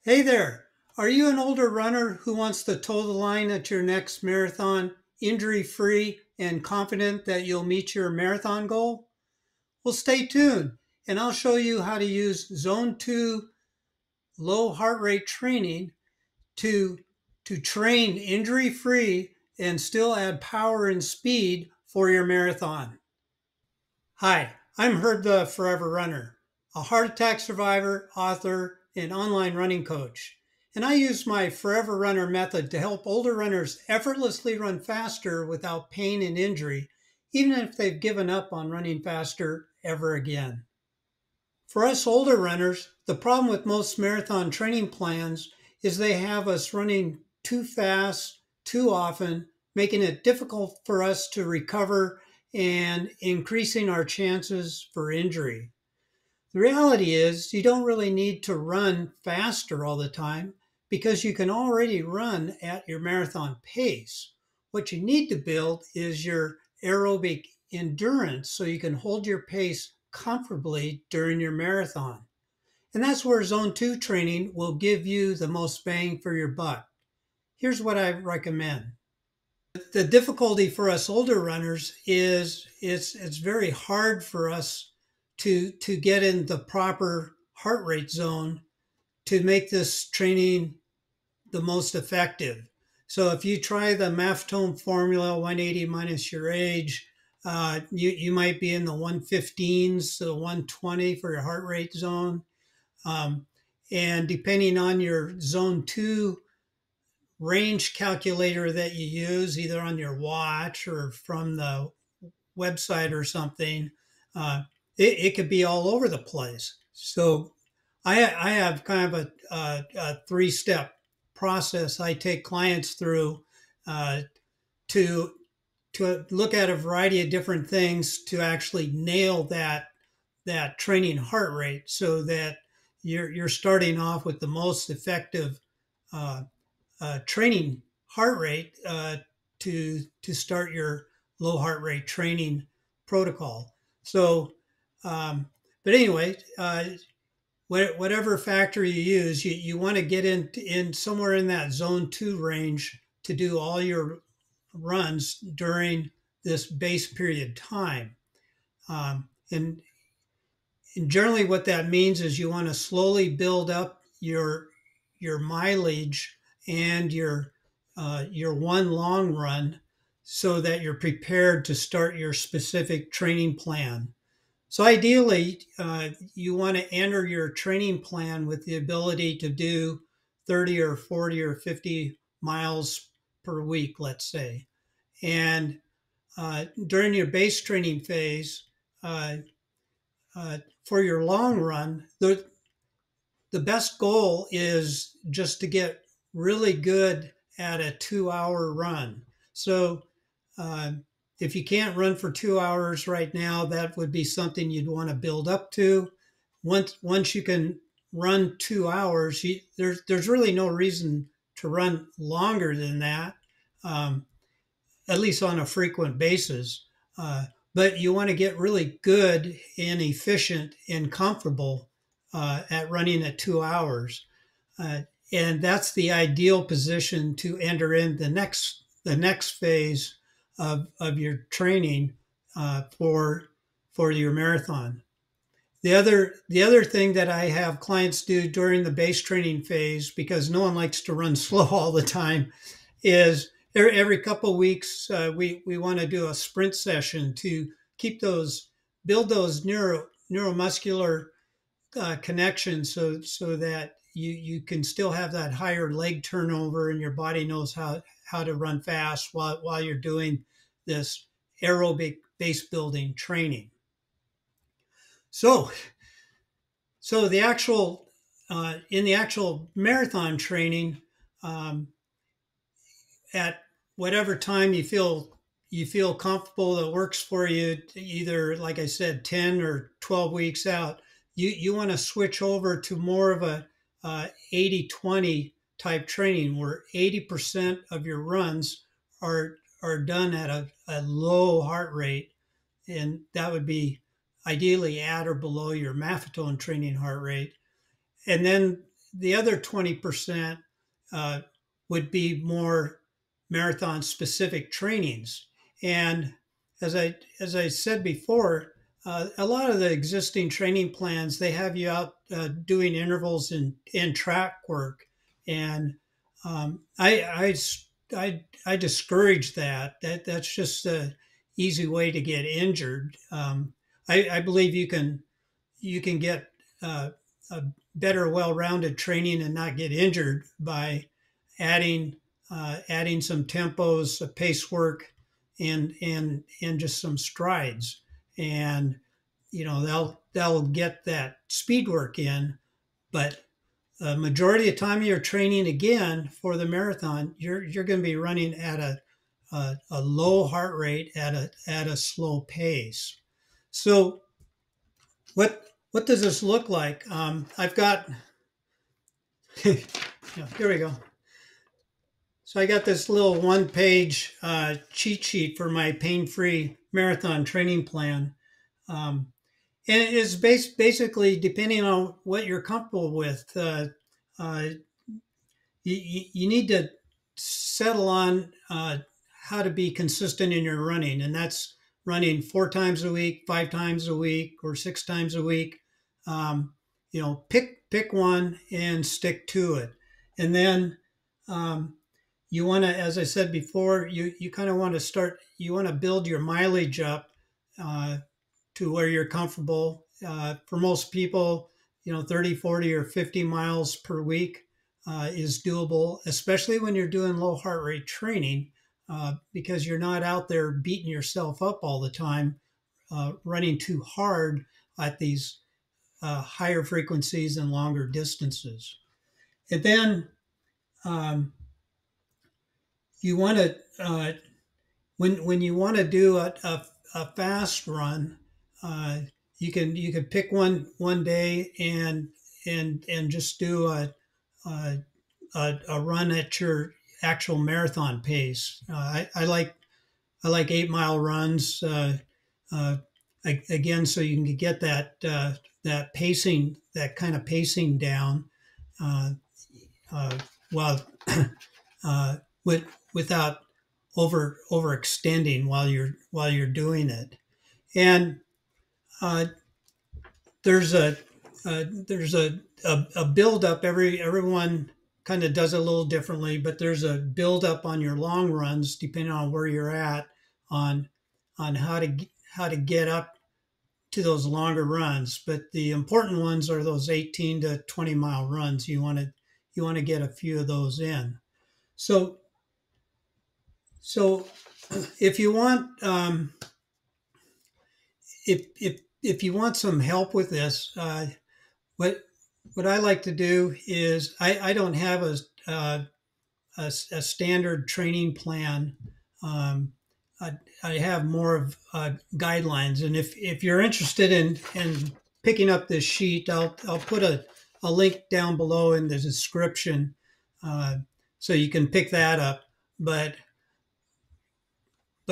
Hey there! Are you an older runner who wants to toe the line at your next marathon injury free and confident that you'll meet your marathon goal? Well, stay tuned and I'll show you how to use Zone 2 low heart rate training to, to train injury free and still add power and speed for your marathon. Hi, I'm Herb the Forever Runner, a heart attack survivor, author, and online running coach. And I use my Forever Runner method to help older runners effortlessly run faster without pain and injury, even if they've given up on running faster ever again. For us older runners, the problem with most marathon training plans is they have us running too fast, too often, making it difficult for us to recover and increasing our chances for injury. The reality is, you don't really need to run faster all the time because you can already run at your marathon pace. What you need to build is your aerobic endurance so you can hold your pace comfortably during your marathon. And that's where Zone 2 training will give you the most bang for your buck. Here's what I recommend. The difficulty for us older runners is it's very hard for us to get in the proper heart rate zone to make this training the most effective. So if you try the Maffetone formula, 180 minus your age, you might be in the 115s to the 120 for your heart rate zone. Um, and depending on your zone 2 range calculator that you use, either on your watch or from the website or something, it could be all over the place. So I have kind of a three-step process I take clients through uh, to to look at a variety of different things to actually nail that training heart rate so that you're starting off with the most effective uh, training heart rate to start your low heart rate training protocol. So, um, but anyway, whatever factor you use, you want to get in somewhere in that zone 2 range to do all your runs during this base period time. And generally, what that means is you want to slowly build up your mileage and your one long run so that you're prepared to start your specific training plan. So ideally, you want to enter your training plan with the ability to do 30 or 40 or 50 miles per week, let's say. And during your base training phase, uh, for your long run, the best goal is just to get really good at a 2 hour run. So uh, if you can't run for 2 hours right now, that would be something you'd want to build up to. Once you can run 2 hours, there's really no reason to run longer than that, um, at least on a frequent basis. But you want to get really good and efficient and comfortable at running at 2 hours. Uh, and that's the ideal position to enter in the next phase of your training for your marathon. The other thing that I have clients do during the base training phase, because no one likes to run slow all the time, is every couple of weeks we want to do a sprint session to build those neuromuscular connections so that you can still have that higher leg turnover and your body knows how to run fast while you're doing this aerobic base building training. So so the actual in the actual marathon training, um, at whatever time you feel comfortable that works for you, either like I said, 10 or 12 weeks out, you want to switch over to more of a 80-20 type training where 80% of your runs are done at a low heart rate, and that would be ideally at or below your Maffetone training heart rate. And then the other 20% would be more marathon specific trainings. And as I said before, a lot of the existing training plans, they have you out doing intervals in track work, and I discourage that. That's just an easy way to get injured. I believe you can get a better, well-rounded training and not get injured by adding adding some tempos, pace work, and just some strides, and they'll get that speed work in. But the majority of the time you're training again for the marathon, you're going to be running at a low heart rate at a slow pace. So what does this look like? I've got here we go. So I got this little one-page cheat sheet for my pain-free marathon training plan. And it's basically, depending on what you're comfortable with, you need to settle on how to be consistent in your running. And that's running 4 times a week, 5 times a week, or 6 times a week. Pick one and stick to it. And then you want to, as I said before, you kind of want to you want to build your mileage up to where you're comfortable. For most people, 30, 40, or 50 miles per week is doable, especially when you're doing low heart rate training, because you're not out there beating yourself up all the time, running too hard at these higher frequencies and longer distances. And then you want to, when you want to do a fast run, you can pick one day and just do a run at your actual marathon pace. I like 8-mile runs again, so you can get that pacing, that kind of pacing down, while without overextending while you're doing it. And there's a build up. Everyone kind of does it a little differently, but there's a build up on your long runs depending on where you're at on how to get up to those longer runs. But the important ones are those 18 to 20 mile runs. You want to get a few of those in. So if you want if you want some help with this, what I like to do is I don't have a standard training plan. I have more of guidelines, and if you're interested in picking up this sheet, I'll put a link down below in the description, so you can pick that up. But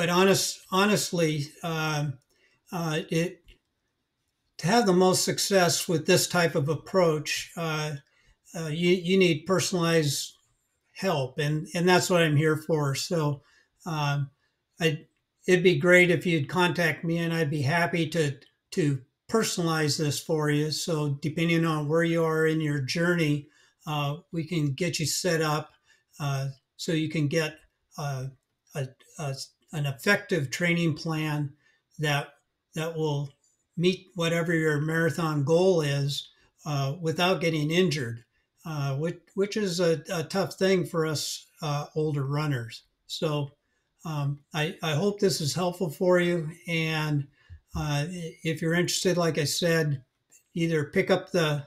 honestly, to have the most success with this type of approach, you need personalized help, and that's what I'm here for. So it'd be great if you'd contact me, and I'd be happy to personalize this for you. So depending on where you are in your journey, we can get you set up so you can get an effective training plan that will meet whatever your marathon goal is without getting injured, which is a tough thing for us older runners. So I hope this is helpful for you. And if you're interested, like I said, either pick up the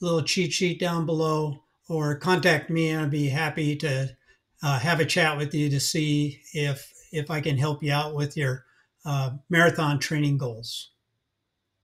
little cheat sheet down below or contact me, and I'd be happy to have a chat with you to see if I can help you out with your marathon training goals.